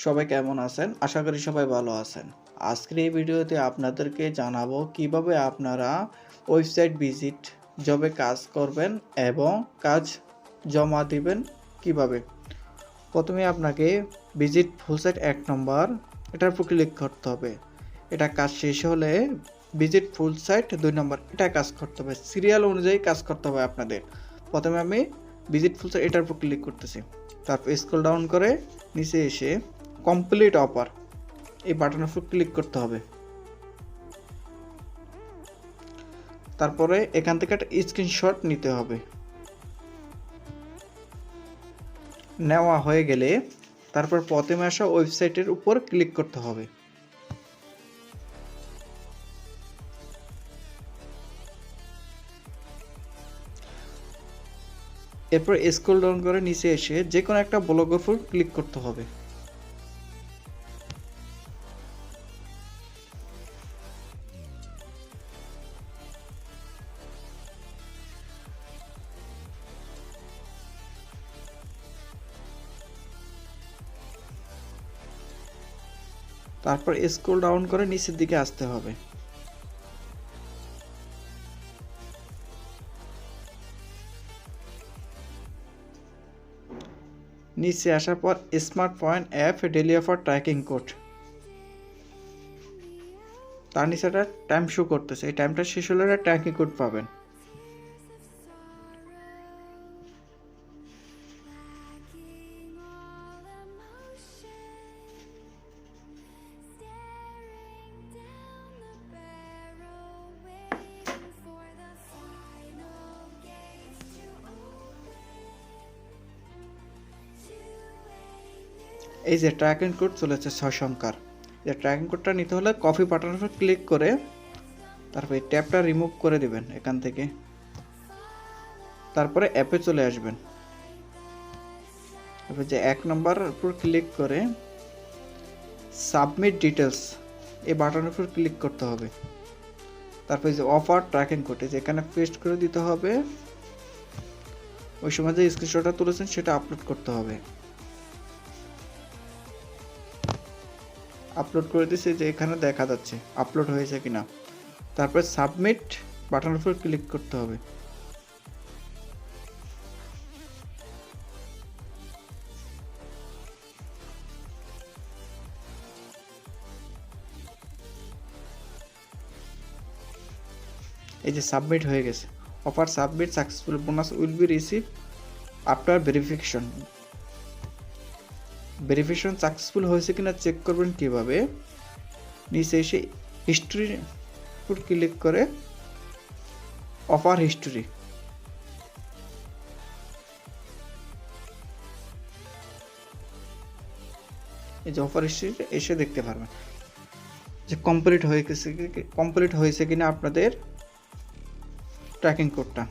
সবাই কেমন আছেন? আশা করি সবাই ভালো আছেন। আজকের এই ভিডিওতে আপনাদেরকে জানাবো কিভাবে আপনারা ওয়েবসাইট ভিজিট জবে কাজ করবেন এবং কাজ জমা দিবেন কিভাবে। প্রথমে আপনাকে ভিজিট ফুল সাইট ১ নম্বর এটার উপর ক্লিক করতে হবে। এটা কাজ শেষ হলে ভিজিট ফুল সাইট ২ নম্বর এটা কাজ করতে হবে। সিরিয়াল অনুযায়ী কাজ করতে হবে আপনাদের। প্রথমে আমি ভিজিট ফুল সাইট এটার উপর ক্লিক করতেছি। তারপর স্ক্রল ডাউন করে নিচে এসে কমপ্লিট অফার এই বাটনের উপর ক্লিক করতে হবে। তারপরে এখান থেকে একটা স্ক্রিনশট নিতে হবে। নেওয়া হয়ে গেলে তারপর প্রথমে আসা ওয়েবসাইটের উপর ক্লিক করতে হবে। এরপর স্ক্রল ডাউন করে নিচে এসে যে কোনো একটা ব্লগের উপর ক্লিক করতে হবে। তারপর স্ক্রল ডাউন করে নিচের দিকে আসতে হবে। নিচে আসার পর smart point app daily offer tracking code, তার নিচে একটা টাইম শো করতেছে। এই টাইমটা শেষ হলে একটা ট্র্যাকিং কোড পাবেন। এই যে ট্র্যাকিং কোড চলেছে 6 সংখ্যার। এই ট্র্যাকিং কোডটা নিতে হলে কপি বাটনের উপর ক্লিক করে তারপর এই ট্যাবটা রিমুভ করে দিবেন এখান থেকে। তারপরে অ্যাপে চলে আসবেন। তারপর যে 1 নম্বর উপর ক্লিক করে সাবমিট ডিটেলস এই বাটনের উপর ক্লিক করতে হবে। তারপর যে অফার ট্র্যাকিং কোড এখানে পেস্ট করে দিতে হবে। ওই সময় যে স্ক্রিনশটটা তুলেছেন সেটা আপলোড করতে হবে। আপলোড করে দিয়েছি যে এখানে দেখা যাচ্ছে আপলোড হয়েছে কিনা। তারপর সাবমিট বাটনের উপর ক্লিক করতে হবে। এই যে সাবমিট হয়ে গেছে। Offer submit successful, bonus will be receive after verification successful হয়েছে কিনা চেক করবেন কিভাবে। নিচে এসে হিস্ট্রির উপর ক্লিক করে অফার হিস্ট্রি, এই যে অফার হিস্ট্রি এসে দেখতে পারবেন যে কমপ্লিট হয়েছে কিনা আপনাদের ট্র্যাকিং কোডটা।